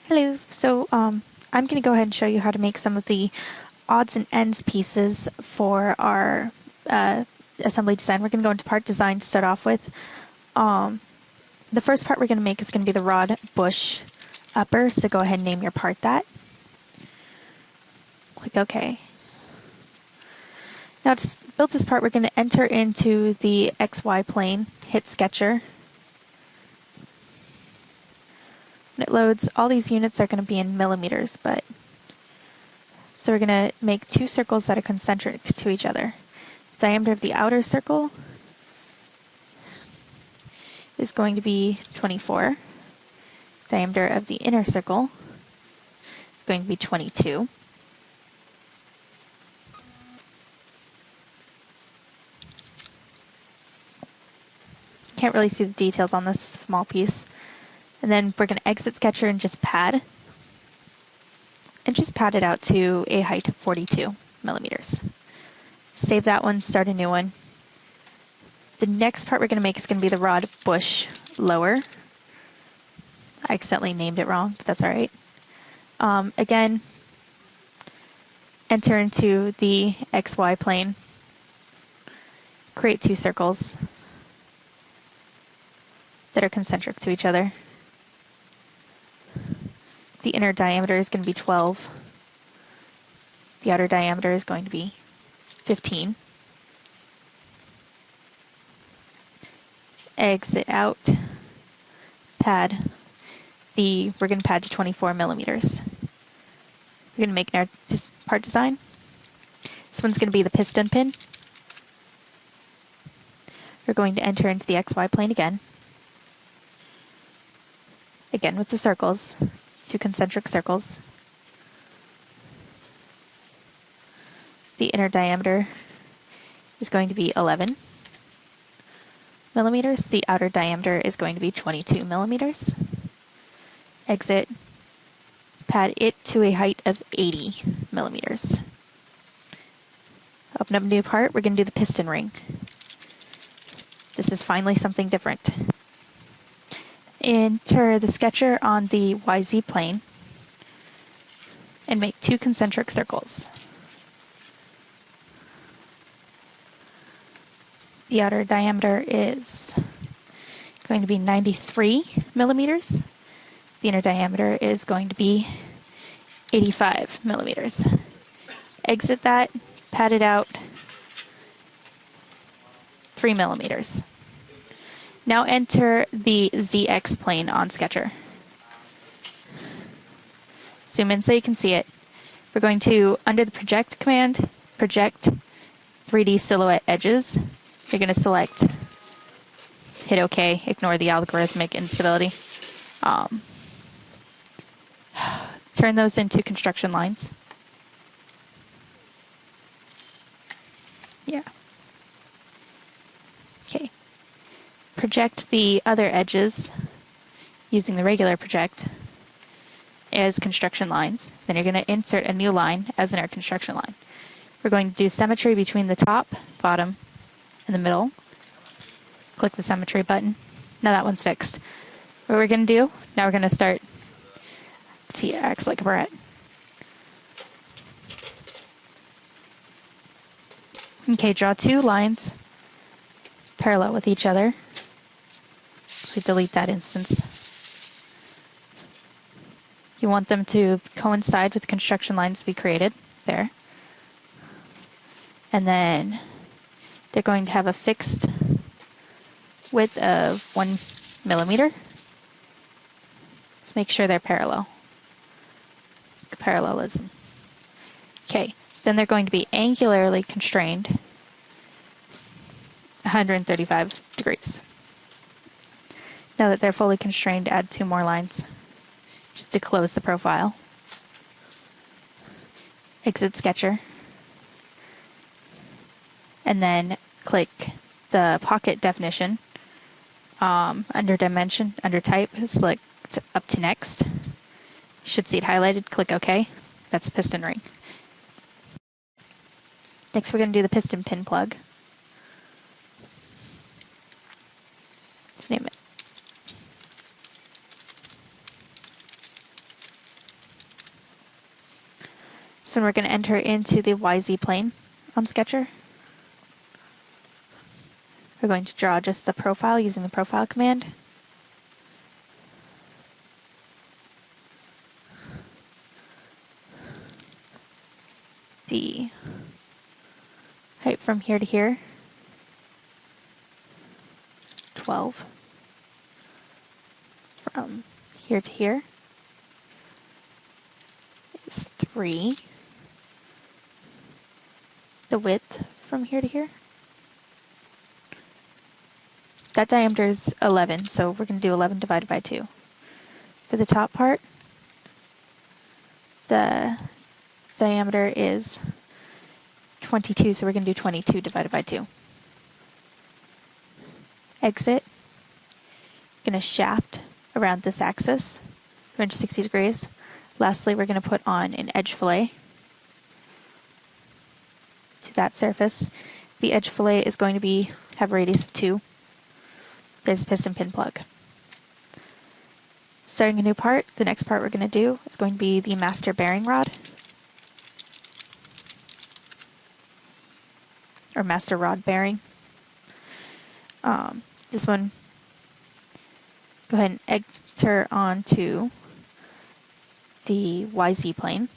Hello, I'm going to go ahead and show you how to make some of the odds and ends pieces for our assembly design. We're going to go into part design to start off with. The first part we're going to make is going to be the rod bush upper, so go ahead and name your part that. Click OK. Now to build this part, we're going to enter into the XY plane, hit Sketcher. When it loads, all these units are going to be in millimeters, so we're going to make two circles that are concentric to each other. The diameter of the outer circle is going to be 24. Diameter of the inner circle is going to be 22. Can't really see the details on this small piece. And then we're going to exit Sketcher and just pad. And just pad it out to a height of 42 millimeters. Save that one, start a new one. The next part we're going to make is going to be the rod bush lower. I accidentally named it wrong, but that's all right. Again, enter into the XY plane. Create two circles that are concentric to each other. The inner diameter is going to be 12. The outer diameter is going to be 15. Exit out. Pad. We're going to pad to 24 millimeters. We're going to make our part design. This one's going to be the piston pin. We're going to enter into the XY plane again. Again with the circles, two concentric circles. The inner diameter is going to be 11 millimeters. The outer diameter is going to be 22 millimeters. Exit, pad it to a height of 80 millimeters. Open up a new part, we're going to do the piston ring. This is finally something different. Enter the sketcher on the YZ plane and make two concentric circles. The outer diameter is going to be 93 millimeters. The inner diameter is going to be 85 millimeters. Exit that, pad it out 3 millimeters. Now enter the ZX plane on Sketcher. Zoom in so you can see it. We're going to, under the project command, project 3D silhouette edges. You're going to select, hit OK, ignore the algorithmic instability. Turn those into construction lines. Yeah. Okay. Project the other edges using the regular project as construction lines. Then you're going to insert a new line as in our construction line. We're going to do symmetry between the top, bottom, and the middle. Click the symmetry button. Now that one's fixed. What we're going to do, now we're going to start T-X like a barrette. Okay, draw two lines parallel with each other. So delete that instance. You want them to coincide with the construction lines we created there. And they're going to have a fixed width of 1 millimeter. Let's make sure they're parallel. Parallelism. Okay, then they're going to be angularly constrained 135 degrees. Now that they're fully constrained, add two more lines just to close the profile. Exit Sketcher. And then click the pocket definition. Under dimension, under type, select up to next. You should see it highlighted. Click OK. That's piston ring. Next we're going to do the piston pin plug. Let's name it. one we're going to enter into the YZ plane on Sketcher. We're going to draw just the profile using the profile command. The height from here to here, 12. From here to here is 3. The width from here to here, that diameter is 11, so we're going to do 11 divided by 2. For the top part, the diameter is 22, so we're going to do 22 divided by 2. Exit, going to shaft around this axis, 360 degrees. Lastly, we're going to put on an edge fillet to that surface. The edge fillet is going to have a radius of 2. There's a piston pin plug. Starting a new part, the next part we're going to do is going to be the master bearing rod, or master rod bearing. This one, go ahead and enter onto the YZ plane.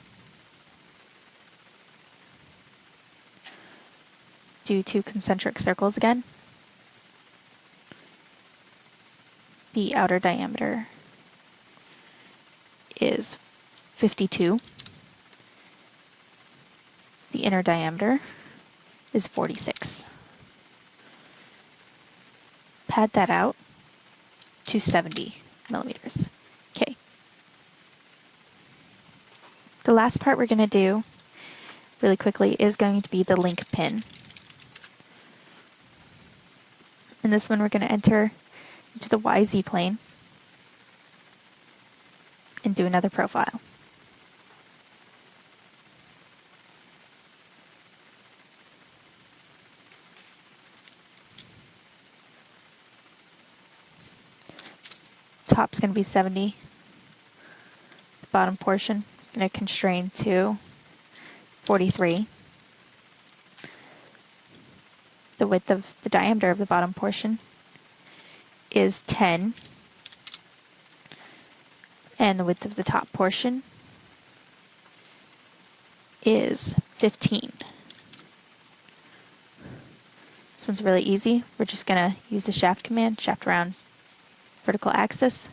Do 2 concentric circles again. The outer diameter is 52. The inner diameter is 46. Pad that out to 70 millimeters. Okay. The last part we're going to do really quickly is going to be the link pin. In this one we're going to enter into the YZ plane and do another profile. Top's going to be 70. The bottom portion going to constrain to 43. The width of the diameter of the bottom portion is 10. And the width of the top portion is 15. This one's really easy. We're just going to use the shaft command, shaft around vertical axis.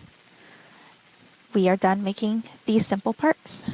We are done making these simple parts.